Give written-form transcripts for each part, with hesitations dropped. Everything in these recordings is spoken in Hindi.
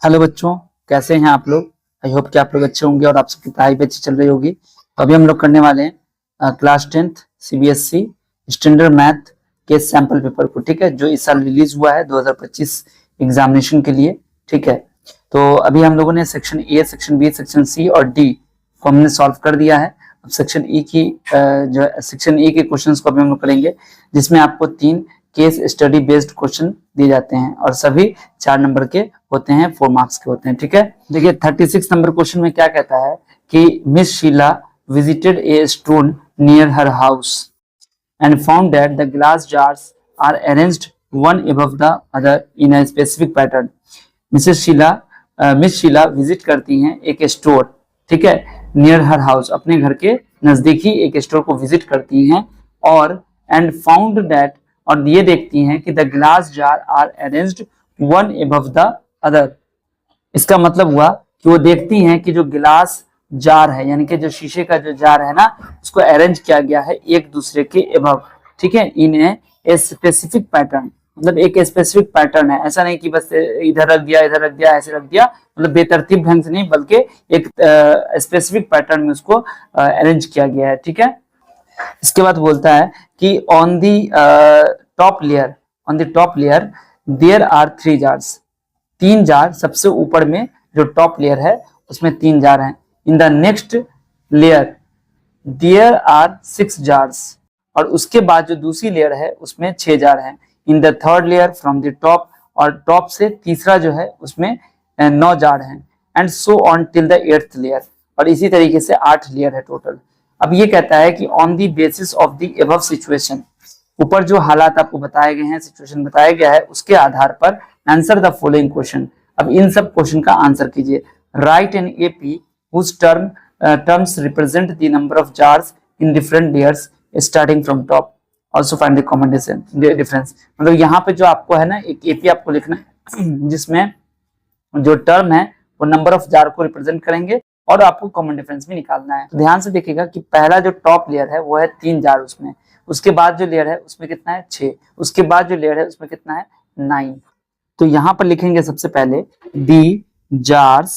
हेलो बच्चों, कैसे हैं आप लोग। आई होप कि आप लोग अच्छे होंगे और आप सबकी पढ़ाई भी अच्छी चल रही होगी। तो अभी हम लोग करने वाले हैं class 10th CBSE standard math के सैंपल पेपर को, ठीक है, जो इस साल रिलीज हुआ है 2025 एग्जामिनेशन के लिए, ठीक है। तो अभी हम लोगों ने section A, section B, section C और डी को हमने सॉल्व कर दिया है। अब सेक्शन ई की जो सेक्शन ए के क्वेश्चंस को अभी हम लोग करेंगे, जिसमें आपको 3 केस स्टडी बेस्ड क्वेश्चन दिए जाते हैं और सभी 4 नंबर के होते हैं, 4 मार्क्स के होते हैं, ठीक है। देखिए 36 नंबर क्वेश्चन में क्या कहता है कि Miss Sheela visited a stone near her house and found that the glass jars are arranged one above the other in a specific pattern. Miss Sheela visit करती हैं एक स्टोर, ठीक है, नियर हर हाउस, अपने घर के नजदीक ही एक स्टोर को विजिट करती हैं और एंड फाउंड दैट, और ये देखती हैं कि the glass jar are arranged one above the other. इसका मतलब हुआ कि वो देखती हैं कि जो गिलास जार है, यानी कि जो शीशे का जो जार है ना, उसको अरेंज किया गया है एक दूसरे के अबव, ठीक है, इन ए स्पेसिफिक पैटर्न। मतलब एक स्पेसिफिक पैटर्न है, ऐसा नहीं कि बस इधर रख दिया इधर रख दिया ऐसे रख दिया, मतलब बेतरतीब ढंग से नहीं, बल्कि एक स्पेसिफिक पैटर्न में उसको अरेंज किया गया है, ठीक है। इसके बाद बोलता है कि on the top layer there are 3 jars. 3 jar, सबसे ऊपर में जो टॉप लेयर है उसमें 3 जार हैं। In the next layer there are 6 jars, और उसके बाद जो दूसरी लेयर है उसमें 6 जार हैं। In the third layer from the top, और टॉप से तीसरा जो है उसमें 9 जार हैं। And so on till the 8th layer, और इसी तरीके से 8 लेयर है टोटल। अब ये कहता है कि on the basis of the above situation, ऊपर जो हालात आपको बताए गए हैं, सिचुएशन बताया गया है, उसके आधार पर आंसर द फॉलोइंग क्वेश्चन। अब इन सब क्वेश्चन का आंसर कीजिए। Right an AP whose terms represent the number of jars in different layers starting from top. Also find the common difference. मतलब यहाँ पे जो आपको है ना, एक एपी आपको लिखना है जिसमें जो टर्म है वो नंबर ऑफ जार को रिप्रेजेंट करेंगे और आपको कॉमन डिफरेंस भी निकालना है। तो ध्यान से देखिएगा कि पहला जो टॉप लेयर है वो है 3 जार उसमें, उसके बाद जो लेयर है उसमें कितना है 6, उसके बाद जो लेयर है उसमें कितना है 9। तो यहाँ पर लिखेंगे सबसे पहले दी जार्स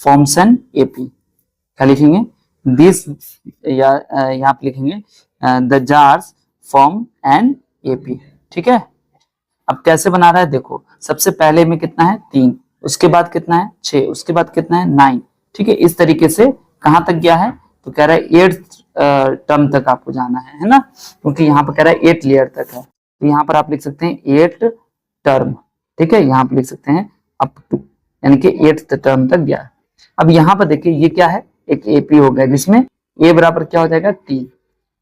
फॉर्म्स एन एपी। क्या लिखेंगे? दिस, या यहाँ पे लिखेंगे the jars form an AP, ठीक है। अब कैसे बना रहा है देखो, सबसे पहले में कितना है 3, उसके बाद कितना है 6, उसके बाद कितना है 9, ठीक है। इस तरीके से कहां तक गया है, तो कह रहा है 8th टर्म तक आपको जाना है ना, क्योंकि यहाँ पर कह रहा है 8 लेयर तक है। तो यहाँ पर आप लिख सकते हैं 8 टर्म, ठीक है, यहाँ पर लिख सकते हैं अप टू, यानी कि 8th टर्म तक गया। अब यहाँ पर देखिए ये क्या है, एक एपी हो गया जिसमें ए बराबर क्या हो जाएगा 3,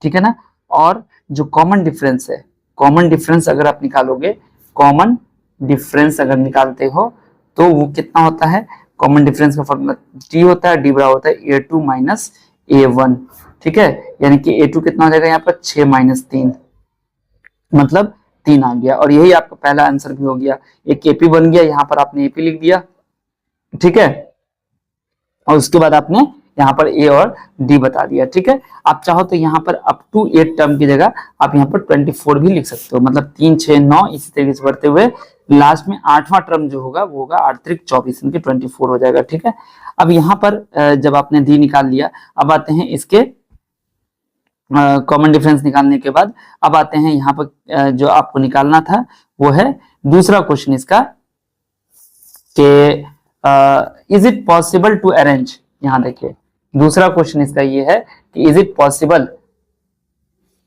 ठीक है ना। और जो कॉमन डिफरेंस है, कॉमन डिफरेंस अगर आप निकालोगे, कॉमन डिफरेंस अगर निकालते हो तो वो कितना होता है, कॉमन डिफरेंस का फॉर्मूला डी होता है, डी बराबर होता है A2 माइनस A1, ठीक है। यानी कि A2 कितना हो जाएगा यहाँ पर 6 माइनस 3, मतलब 3 आ गया। और यही आपका पहला आंसर भी हो गया, एक एपी बन गया, यहाँ पर आपने एपी लिख दिया, ठीक है, और उसके बाद आपने यहाँ पर ए और डी बता दिया, ठीक है। आप चाहो तो यहाँ पर अप टू 8 टर्म की जगह आप यहाँ पर 24 भी लिख सकते हो, मतलब 3, 6, 9 इसी तरीके से बढ़ते हुए लास्ट में 8वां टर्म जो होगा वो होगा 8 त्रिक 24, इनके 24 हो जाएगा, ठीक है। अब यहाँ पर जब आपने डी निकाल लिया, अब आते हैं इसके कॉमन डिफरेंस निकालने के बाद अब आते हैं यहाँ पर जो आपको निकालना था वो है दूसरा क्वेश्चन इसका, कि is it possible to arrange. यहाँ देखिए दूसरा क्वेश्चन इसका ये है कि इज इट पॉसिबल,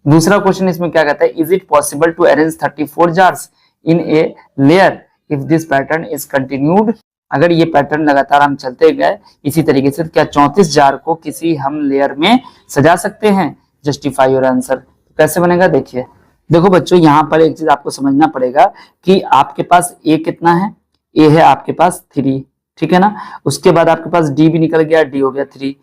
दूसरा क्वेश्चन इसमें क्या कहता है, is it possible to arrange 34 jars in a layer if this pattern is continued. अगर ये पैटर्न लगातार हम चलते गए इसी तरीके से, क्या 34 जार को किसी हम लेयर में सजा सकते हैं। Justify your answer. कैसे बनेगा देखिए, देखो बच्चों यहाँ पर एक चीज आपको समझना पड़ेगा कि आपके पास ए कितना है, ए है आपके पास 3, ठीक है ना। उसके बाद आपके पास डी भी निकल गया, डी हो गया 3।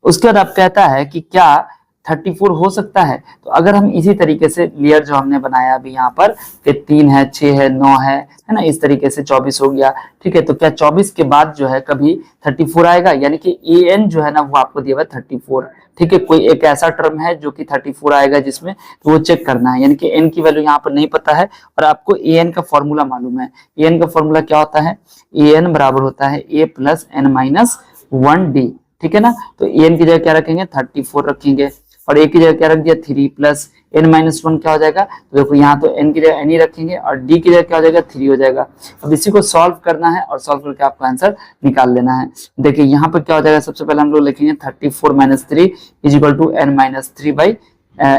उसके बाद आप कहता है कि क्या 34 हो सकता है? तो अगर हम इसी तरीके से लेयर जो हमने बनाया अभी यहाँ पर कि 3 है, 6 है, 9 है ना, इस तरीके से 24 हो गया, ठीक है। तो क्या 24 के बाद जो है कभी 34 आएगा? यानी कि an जो है ना वो आपको दिया हुआ 34, ठीक है। कोई एक ऐसा टर्म है जो कि 34 आएगा जिसमें, तो वो चेक करना है। यानी कि n की वैल्यू यहाँ पर नहीं पता है और आपको an का फॉर्मूला मालूम है। an का फॉर्मूला क्या होता है? an बराबर होता है a plus n minus 1d, ठीक है ना। तो an की जगह क्या रखेंगे? 34 रखेंगे और a की जगह क्या रख दिया? 3 प्लस n माइनस 1 क्या हो जाएगा? तो देखो यहाँ तो n की जगह n ही रखेंगे और d की जगह क्या हो जाएगा? 3 हो जाएगा। अब इसी को सॉल्व करना है और सॉल्व करके आपको आंसर निकाल लेना है। देखिए यहाँ पर क्या हो जाएगा? सबसे पहले हम लोग लिखेंगे 34 minus 3 is equal to n minus 3 by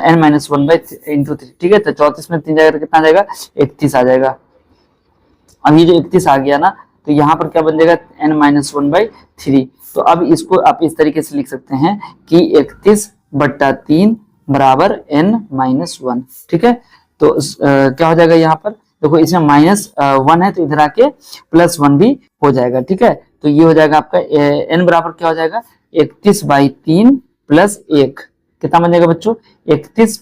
n minus 1 by into 3, ठीक है। तो 34 में 3 जाएगा तो कितना आ जाएगा? 31 आ जाएगा। अब ये जो 31 आ गया ना, तो यहाँ पर क्या बन जाएगा? n minus 1 by 3। तो अब इसको आप इस तरीके से लिख सकते हैं कि 31/3 बराबर n माइनस 1, ठीक है। तो क्या हो जाएगा यहाँ पर? देखो इसमें माइनस 1 है तो इधर आके प्लस 1 भी हो जाएगा, ठीक है। तो ये हो जाएगा आपका n बराबर क्या हो जाएगा? 31/3 प्लस 1, कितना बन जाएगा बच्चों? 31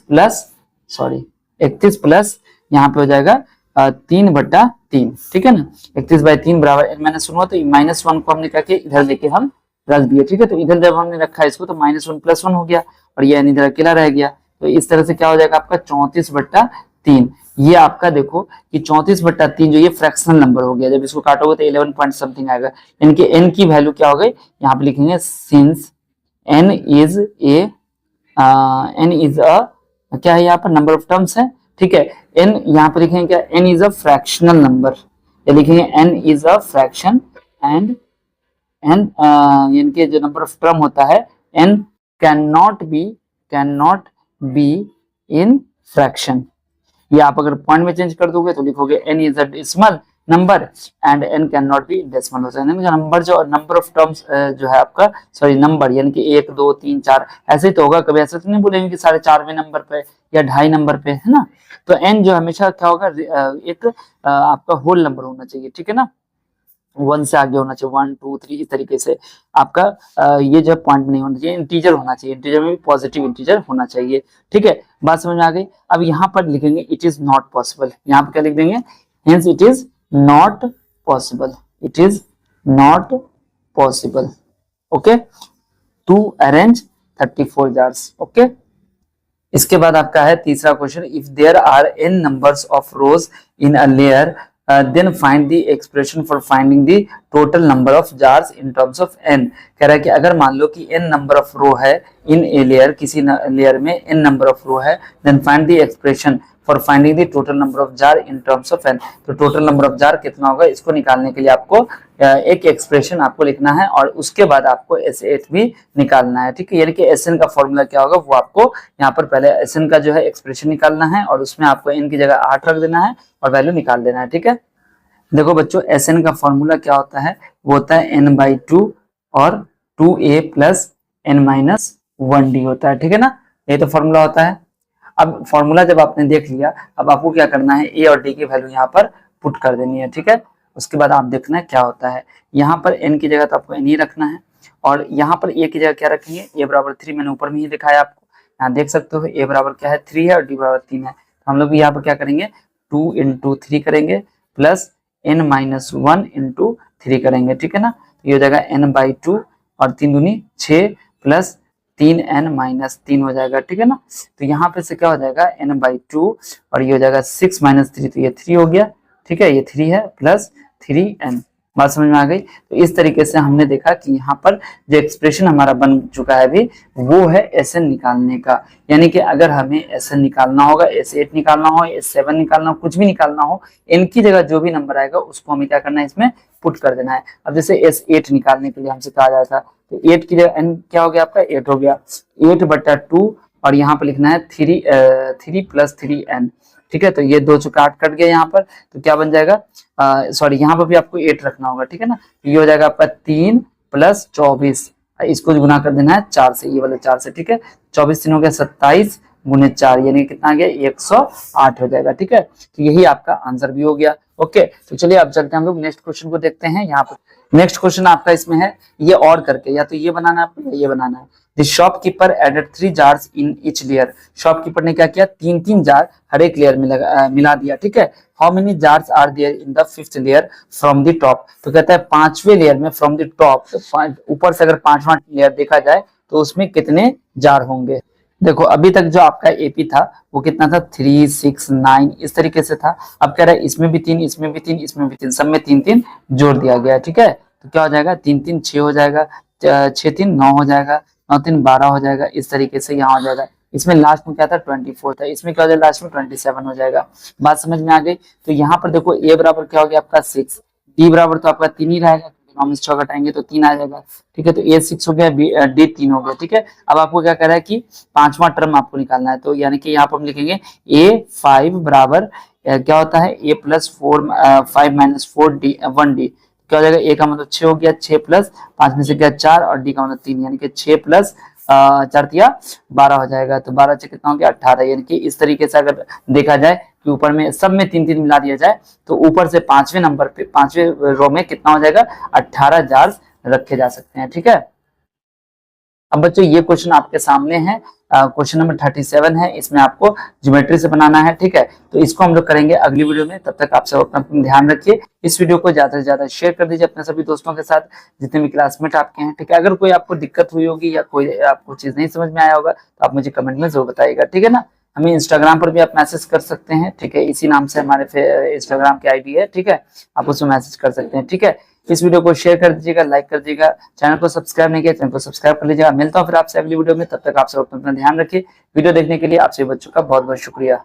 प्लस यहाँ पे हो जाएगा 3/3, ठीक है ना। 31/3 बराबर n माइनस 1 हुआ, तो माइनस 1 को हमने क्या किया? इधर लेके हम रख दिए, ठीक है। तो इधर जब हमने रखा है इसको तो माइनस 1 प्लस 1 हो गया और ये n इधर अकेला रह गया। तो इस तरह से क्या हो जाएगा आपका? 34/3। ये आपका देखो कि 34/3 जो ये फ्रैक्शनल नंबर हो गया, जब इसको काटोगे तो 11 पॉइंट समथिंग आएगा। यानी कि n की वैल्यू क्या हो गई? यहाँ पे लिखेंगे सिंस n इज अ क्या है यहाँ पर? नंबर ऑफ टर्म्स है, ठीक है। n यहाँ पर लिखेंगे क्या? n is a fractional number, या लिखेंगे n is a fraction and यानी कि जो नंबर ऑफ टर्म होता है n can not be in fraction. ये आप अगर पॉइंट में चेंज कर दोगे तो लिखोगे n is a decimal number and n can not be decimal हो सकता है। नंबर जो नंबर ऑफ टर्म्स जो है आपका, सॉरी नंबर, यानी कि 1 2 3 4 ऐसे ही तो होगा। कभी ऐसा तो नहीं बोलेंगे कि 4.5वें नंबर पे या 2.5 नंबर पे, है ना। तो n जो हमेशा क्या होगा? एक आपका होल नंबर होना चाहिए, ठीक है ना। 1 से आगे होना चाहिए, 1 2 3 इस तरीके से आपका ये जो पॉइंट में नहीं होना चाहिए, इंटीजर होना चाहिए। इंटीजर में भी पॉजिटिव इंटीजर होना चाहिए, ठीक है। बात समझ में आ गई? अब यहाँ पर लिखेंगे इट इज नॉट पॉसिबल। यहाँ पर क्या लिख देंगे? Hence it is not possible, it is not possible, okay, to arrange 34 jars, okay. इसके बाद आपका है तीसरा question, if there are n numbers of rows in a layer then find the expression for finding the total number of jars in terms of n। कह रहा है कि अगर मान लो कि n नंबर ऑफ रो है इन ए लेयर, किसी लेयर में n नंबर ऑफ रो है, then find the expression for finding the total number of jar in terms of n। तो टोटल नंबर ऑफ जार कितना होगा, इसको निकालने के लिए आपको एक एक्सप्रेशन आपको लिखना है और उसके बाद आपको S8 भी निकालना है, ठीक है। यानी कि Sn का फॉर्मूला क्या होगा वो आपको यहाँ पर पहले Sn का जो है एक्सप्रेशन निकालना है और उसमें आपको n की जगह 8 रख देना है और वैल्यू निकाल देना है, ठीक है। देखो बच्चों Sn का फॉर्मूला क्या होता है? वो होता है n/2 और 2a plus n minus 1d होता है, ठीक है ना। ये तो फॉर्मूला होता है। अब फॉर्मूला जब आपने देख लिया, अब आपको क्या करना है? a और d की वैल्यू यहाँ पर पुट कर देनी है, ठीक है। उसके बाद आप देखना है क्या होता है। यहाँ पर n की जगह तो आपको n ही रखना है और यहाँ पर a की जगह क्या रखेंगे? a बराबर 3 मैंने ऊपर में ही दिखाया आपको, यहाँ देख सकते हो a बराबर क्या है? 3 है और d बराबर 3 है। तो हम लोग यहाँ पर क्या करेंगे? 2 × 3 करेंगे प्लस n माइनस 1 × 3 करेंगे, ठीक है ना। तो ये हो जाएगा n/2 और 3 दूनी 6 प्लस 3n माइनस 3 हो जाएगा, ठीक है ना। तो यहाँ पे से क्या हो जाएगा? n/2 और ये हो जाएगा 6 माइनस 3, तो ये 3 हो गया, ठीक है। ये 3 है प्लस 3n। बात समझ में आ गई? तो इस तरीके से हमने देखा कि यहाँ पर जो एक्सप्रेशन हमारा बन चुका है अभी वो है Sn निकालने का। यानी कि अगर हमें Sn निकालना होगा, S8 निकालना हो, S7 निकालना हो, कुछ भी निकालना हो, n की जगह जो भी नंबर आएगा उसको हमें क्या करना है? इसमें पुट कर देना है। अब जैसे S8 निकालने के लिए हमसे कहा जाता था, तो 8 की जगह n क्या हो गया आपका? 8 हो गया, 8/2 और यहाँ पर लिखना है 3 प्लस 3n, ठीक है। तो ये 2 चुका 8 कट गया यहाँ पर, तो क्या बन जाएगा? सॉरी यहाँ पर भी आपको 8 रखना होगा, ठीक है ना। ये हो जाएगा आपका 3 प्लस 24, इसको गुना कर देना है 4 से, ये वाला 4 से, ठीक है। 24 3 हो गया 27 गुने 4 यानी कितना आ गया? 108 हो जाएगा, ठीक है। तो यही आपका आंसर भी हो गया, ओके। तो चलिए अब चलते हैं हम लोग नेक्स्ट क्वेश्चन को देखते हैं। यहाँ पर नेक्स्ट क्वेश्चन आपका इसमें है ये और करके, या तो ये बनाना है आपको या ये बनाना है। The shopkeeper added 3 jars in each layer. Shopkeeper ने क्या किया, 3-3 जार हर एक लेयर में मिला दिया, ठीक है। How many jars are there in the 5th layer from the top. तो कहता है 5वें लेयर में फ्रॉम द टॉप, ऊपर से अगर 5वां लेयर देखा जाए तो उसमें कितने जार होंगे। देखो अभी तक जो आपका एपी था वो कितना था, 3, 6, 9 इस तरीके से था। अब कह रहा है इसमें भी 3, इसमें भी 3, इसमें भी 3, सब में 3-3 जोड़ दिया गया, ठीक है। तो क्या हो जाएगा, 3-3 6 हो जाएगा, 6-3 9 हो जाएगा, 9-3 12 हो जाएगा, इस तरीके से यहाँ हो जाएगा। इसमें लास्ट में क्या था, 24 था, इसमें क्या हो जाएगा लास्ट में 27 हो जाएगा। बात समझ में आ गई। तो यहाँ पर देखो ए बराबर क्या हो गया आपका 6, डी बराबर तो आपका 3 ही रहेगा, नौ में 6 घटाएंगे तो 3 आ जाएगा, ठीक है। तो ए 6 हो गया, डी 3 हो गया, ठीक है। अब आपको क्या कह रहा है कि 5वां टर्म आपको निकालना है, तो यानी कि यहाँ पर हम लिखेंगे ए 5 बराबर क्या होता है, ए प्लस 5 माइनस 4 डी 1 डी, क्या हो जाएगा, ए का मतलब 6 हो गया, 6 प्लस 5 में से क्या 4 और डी का मतलब 3, यानी कि 6 प्लस 4 दिया 12 हो जाएगा। तो 12 से कितना हो गया 18, यानी कि इस तरीके से अगर देखा जाए कि ऊपर में सब में 3-3 मिला दिया जाए तो ऊपर से 5वें नंबर पे 5वें रो में कितना हो जाएगा, 18 जार्स रखे जा सकते हैं, ठीक है। अब बच्चों ये क्वेश्चन आपके सामने है, क्वेश्चन नंबर 37 है, इसमें आपको ज्योमेट्री से बनाना है, ठीक है। तो इसको हम लोग करेंगे अगली वीडियो में, तब तक आप सब अपना ध्यान रखिए। इस वीडियो को ज्यादा से ज्यादा शेयर कर दीजिए अपने सभी दोस्तों के साथ, जितने भी क्लासमेट आपके हैं, ठीक है। अगर कोई आपको दिक्कत हुई होगी या कोई आपको चीज नहीं समझ में आया होगा तो आप मुझे कमेंट में जरूर बताइएगा, ठीक है ना। हमें इंस्टाग्राम पर भी आप मैसेज कर सकते हैं, ठीक है, इसी नाम से हमारे इंस्टाग्राम की आईडी है, ठीक है, आप उसमें मैसेज कर सकते हैं, ठीक है। इस वीडियो को शेयर कर दीजिएगा, लाइक कर दीजिएगा, चैनल को सब्सक्राइब नहीं किया चैनल को सब्सक्राइब कर लीजिएगा। मिलता हूँ फिर आपसे अगली वीडियो में, तब तक आप सब अपना ध्यान रखिए। वीडियो देखने के लिए आप सभी बच्चों का बहुत बहुत शुक्रिया।